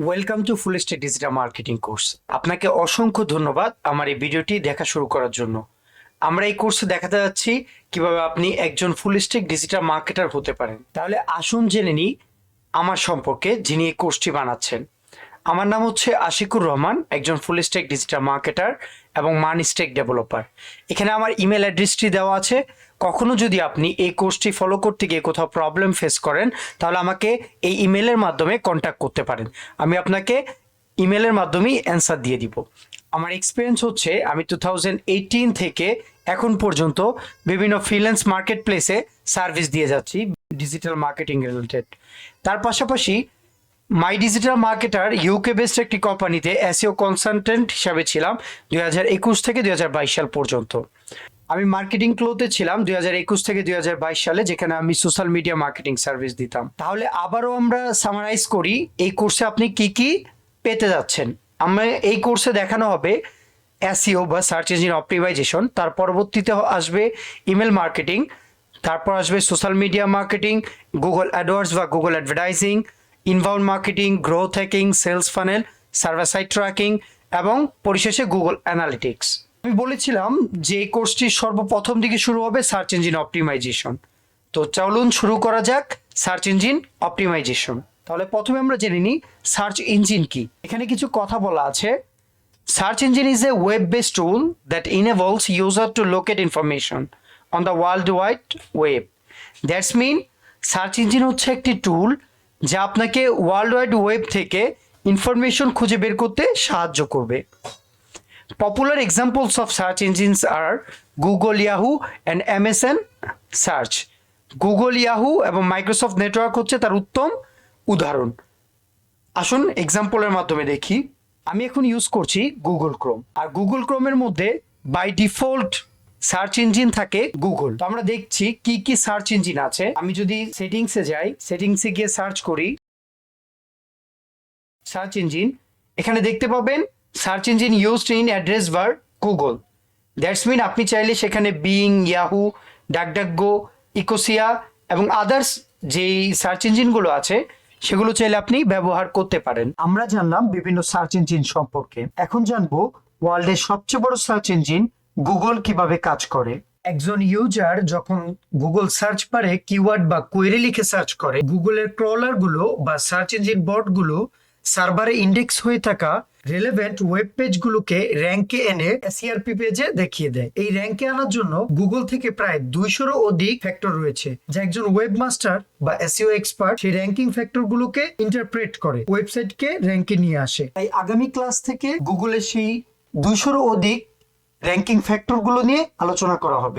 Welcome to full stack digital marketing course. আপনাকে অসংখ্য ধন্যবাদ আমার এই ভিডিওটি দেখা শুরু করার জন্য। আমরা এই কোর্সে দেখাতে যাচ্ছি কিভাবে আপনি একজন ফুল স্ট্যাক ডিজিটাল মার্কেটার হতে পারেন। তাহলে আসুন জেনে নিই আমার সম্পর্কে, যিনি এই কোর্সটি বানাচ্ছেন। আমার নাম হচ্ছে আশিকুর রহমান, একজন ফুল স্ট্যাক ডিজিটাল মার্কেটার এবং মানি স্ট্যাক ডেভেলপার। এখানে আমার ইমেল অ্যাড্রেসটি দেওয়া আছে। কখনো যদি আপনি এই কোর্সটি ফলো করতে গিয়ে কোথাও প্রবলেম ফেস করেন, তাহলে আমাকে এই ইমেলের মাধ্যমে কন্ট্যাক্ট করতে পারেন। আমি আপনাকে ইমেলের মাধ্যমেই অ্যান্সার দিয়ে দিব। আমার এক্সপিরিয়েন্স হচ্ছে আমি 2018 থেকে এখন পর্যন্ত বিভিন্ন ফ্রিল্যান্স মার্কেট প্লেসে সার্ভিস দিয়ে যাচ্ছি ডিজিটাল মার্কেটিং রিলেটেড। তার পাশাপাশি মাই ডিজিটাল মার্কেটার ইউকে বেসড একটি কোম্পানিতে এসইও কনসালটেন্ট হিসাবে ছিলাম 2021 থেকে 2022 সাল পর্যন্ত। আমি মার্কেটিং ক্লোতে ছিলাম 2021 থেকে 2022 সালে, যেখানে আমি সোশ্যাল মিডিয়া মার্কেটিং সার্ভিস দিতাম। তাহলে আবারও আমরা সামারাইজ করি এই কোর্সে আপনি কি কি পেতে যাচ্ছেন। আমরা এই কোর্সে দেখানো হবে এসইও বা সার্চ ইঞ্জিন অপটিমাইজেশন, তার পরবর্তীতে আসবে ইমেল মার্কেটিং, তারপর আসবে social media marketing, Google AdWords বা Google advertising, inbound marketing, growth hacking, sales funnel, server side tracking এবং পরিশেষে গুগল অ্যানালিটিক্স। আমি বলেছিলাম যে এই কোর্সটি সর্বপ্রথম দিকে শুরু হবে সার্চ ইঞ্জিন অপটিমাইজেশন। তো চলুন শুরু করা যাক সার্চ ইঞ্জিন অপটিমাইজেশন। তাহলে প্রথমে আমরা জেনে নিই সার্চ ইঞ্জিন কি। এখানে কিছু কথা বলা আছে। Search engine is a web-based tool that enables user to locate information on the World Wide Web. That's mean search engine হচ্ছে একটি টুল যা আপনাকে ওয়ার্ল্ড ওয়াইড ওয়েব থেকে ইনফরমেশন খুঁজে বের করতে সাহায্য করবে। Popular examples of search engines are Google, Yahoo and MSN search. Google, Yahoo এবং মাইক্রোসফট নেটওয়ার্ক হচ্ছে তার উত্তম উদাহরণ। আসুন এক্সাম্পলের মাধ্যমে দেখি। আমি এখন ইউজ করছি গুগল ক্রোম, আর গুগল ক্রোমের মধ্যে বাই ডিফল্ট সার্চ ইঞ্জিন থাকে গুগল। তো আমরা দেখছি কি কি সার্চ ইঞ্জিন আছে। আমি যদি সেটিংসে যাই, সেটিংসে গিয়ে সার্চ করি সার্চ ইঞ্জিন, এখানে দেখতে পাবেন search engine used in address bar Google. That's mean আপনি চাইলে সেখানে বিং, ইয়াহু, ডাকডাকগো, ইকোসিয়া এবং আদার্স যেই সার্চ ইঞ্জিনগুলো আছে সেগুলো চাইলে আপনি ব্যবহার করতে পারেন। আমরা জানলাম বিভিন্ন সার্চ ইঞ্জিন সম্পর্কে। এখন জানবো ওয়ার্ল্ডের সবচেয়ে বড় সার্চ ইঞ্জিন গুগল কিভাবে কাজ করে। একজন ইউজার যখন গুগল সার্চ বারে কিওয়ার্ড বা কোয়েরি লিখে সার্চ করে, গুগলের ক্রলার গুলো বা সার্চ ইঞ্জিন বট গুলো সার্ভারে ইন্ডেক্স হয়ে থাকা রেলেভেন্ট ওয়েব পেজ গুলোকে র্যাঙ্কে এনে সিআরপি পেজে দেখিয়ে দেয়। এই র্যাঙ্কে আনার জন্য গুগল থেকে প্রায় 200 অধিক ফ্যাক্টর রয়েছে, যা একজন ওয়েব মাস্টার বা এসইও এক্সপার্ট সেই র্যাঙ্কিং ফ্যাক্টর গুলোকে ইন্টারপ্রেট করে ওয়েবসাইটকে র্যাঙ্কে নিয়ে আসে। তাই আগামী ক্লাস থেকে গুগলের সেই 200 অধিক র্যাঙ্কিং ফ্যাক্টর গুলো নিয়ে আলোচনা করা হবে।